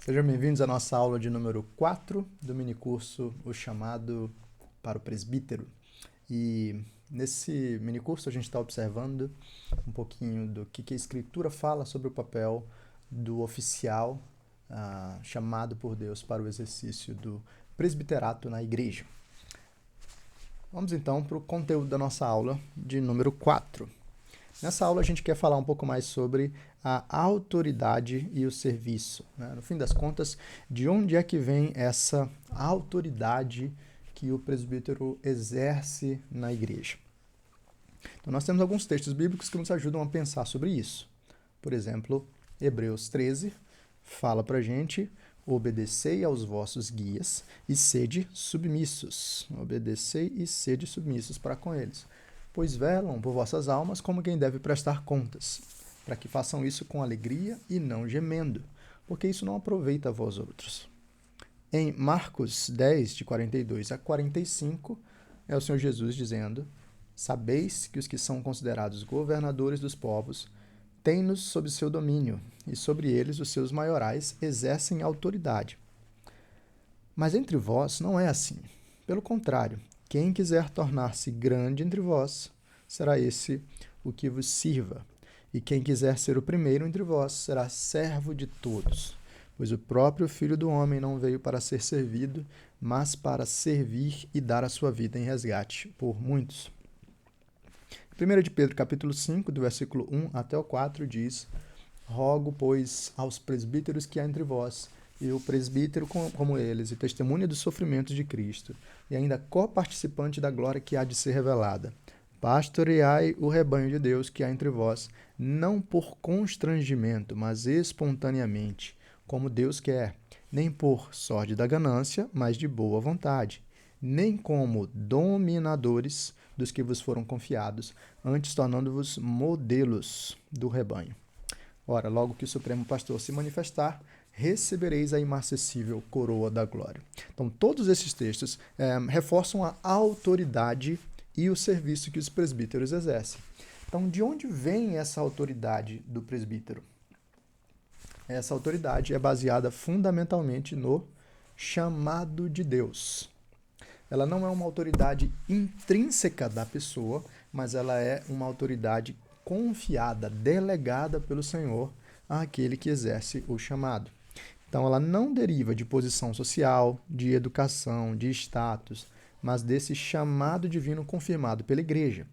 Sejam bem-vindos à nossa aula de número 4 do minicurso O Chamado para o Presbítero. E nesse minicurso a gente está observando um pouquinho do que a Escritura fala sobre o papel do oficial chamado por Deus para o exercício do presbiterato na igreja. Vamos então para o conteúdo da nossa aula de número 4. Nessa aula a gente quer falar um pouco mais sobre a autoridade e o serviço, né? No fim das contas, de onde é que vem essa autoridade que o presbítero exerce na igreja? Então nós temos alguns textos bíblicos que nos ajudam a pensar sobre isso. Por exemplo, Hebreus 13 fala pra gente: obedecei aos vossos guias e sede submissos. Obedecei e sede submissos para com eles, pois velam por vossas almas como quem deve prestar contas, para que façam isso com alegria e não gemendo, porque isso não aproveita a vós outros. Em Marcos 10, de 42 a 45, é o Senhor Jesus dizendo: sabeis que os que são considerados governadores dos povos têm-nos sob seu domínio, e sobre eles os seus maiorais exercem autoridade. Mas entre vós não é assim. Pelo contrário, quem quiser tornar-se grande entre vós, será esse o que vos sirva. E quem quiser ser o primeiro entre vós, será servo de todos. Pois o próprio Filho do Homem não veio para ser servido, mas para servir e dar a sua vida em resgate por muitos. 1 de Pedro, capítulo 5, do versículo 1 até o 4, diz: rogo, pois, aos presbíteros que há entre vós, e o presbítero como eles, e testemunha dos sofrimentos de Cristo, e ainda coparticipante da glória que há de ser revelada. Pastoreai o rebanho de Deus que há entre vós, não por constrangimento, mas espontaneamente, como Deus quer, nem por sorte da ganância, mas de boa vontade, nem como dominadores dos que vos foram confiados, antes tornando-vos modelos do rebanho. Ora, logo que o Supremo Pastor se manifestar, recebereis a imarcessível coroa da glória. Então, todos esses textos reforçam a autoridade e o serviço que os presbíteros exercem. Então, de onde vem essa autoridade do presbítero? Essa autoridade é baseada fundamentalmente no chamado de Deus. Ela não é uma autoridade intrínseca da pessoa, mas ela é uma autoridade confiada, delegada pelo Senhor àquele que exerce o chamado. Então, ela não deriva de posição social, de educação, de status, mas desse chamado divino confirmado pela igreja.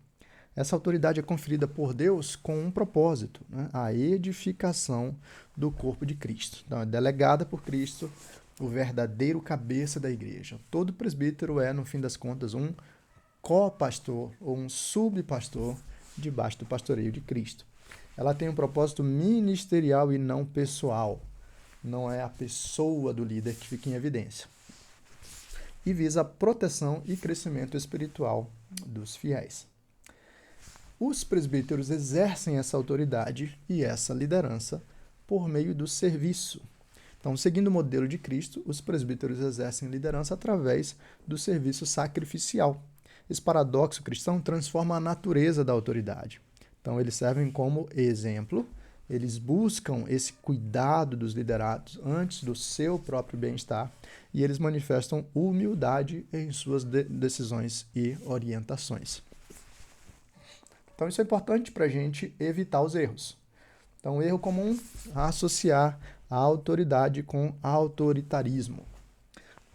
Essa autoridade é conferida por Deus com um propósito, né? A edificação do corpo de Cristo. Então, é delegada por Cristo, o verdadeiro cabeça da igreja. Todo presbítero é, no fim das contas, um co-pastor ou um subpastor debaixo do pastoreio de Cristo. Ela tem um propósito ministerial e não pessoal. Não é a pessoa do líder que fica em evidência. E visa a proteção e crescimento espiritual dos fiéis. Os presbíteros exercem essa autoridade e essa liderança por meio do serviço. Então, seguindo o modelo de Cristo, os presbíteros exercem liderança através do serviço sacrificial. Esse paradoxo cristão transforma a natureza da autoridade. Então, eles servem como exemplo, eles buscam esse cuidado dos liderados antes do seu próprio bem-estar e eles manifestam humildade em suas decisões e orientações. Então, isso é importante para a gente evitar os erros. Então, erro comum, associar a autoridade com autoritarismo.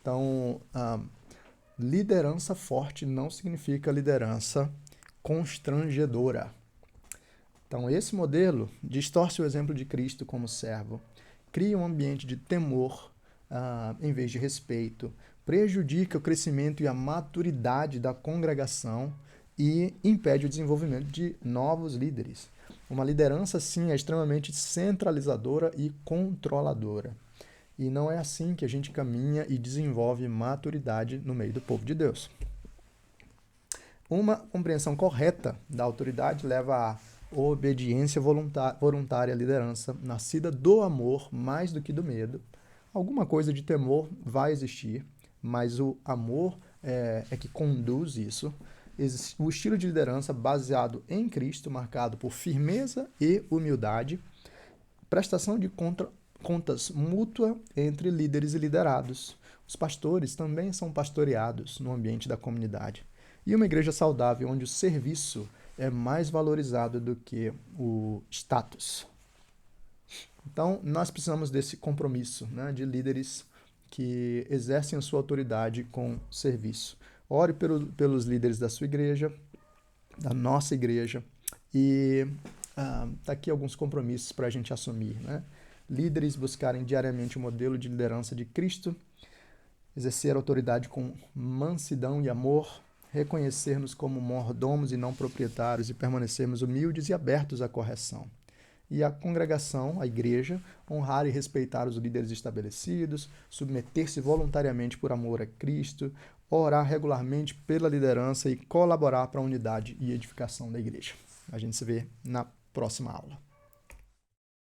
Então, liderança forte não significa liderança constrangedora. Então, esse modelo distorce o exemplo de Cristo como servo, cria um ambiente de temor em vez de respeito, prejudica o crescimento e a maturidade da congregação e impede o desenvolvimento de novos líderes. Uma liderança, sim, é extremamente centralizadora e controladora. E não é assim que a gente caminha e desenvolve maturidade no meio do povo de Deus. Uma compreensão correta da autoridade leva à obediência voluntária à liderança, nascida do amor mais do que do medo. Alguma coisa de temor vai existir, mas o amor é que conduz isso. O estilo de liderança baseado em Cristo, marcado por firmeza e humildade, prestação de contas mútua entre líderes e liderados. Os pastores também são pastoreados no ambiente da comunidade. E uma igreja saudável onde o serviço é mais valorizado do que o status. Então, nós precisamos desse compromisso, né, de líderes que exercem a sua autoridade com serviço. Ore pelos líderes da sua igreja, da nossa igreja, e tá aqui alguns compromissos para a gente assumir, né? Líderes buscarem diariamente o modelo de liderança de Cristo, exercer a autoridade com mansidão e amor, reconhecer-nos como mordomos e não proprietários e permanecermos humildes e abertos à correção. E a congregação, a igreja, honrar e respeitar os líderes estabelecidos, submeter-se voluntariamente por amor a Cristo, orar regularmente pela liderança e colaborar para a unidade e edificação da igreja. A gente se vê na próxima aula.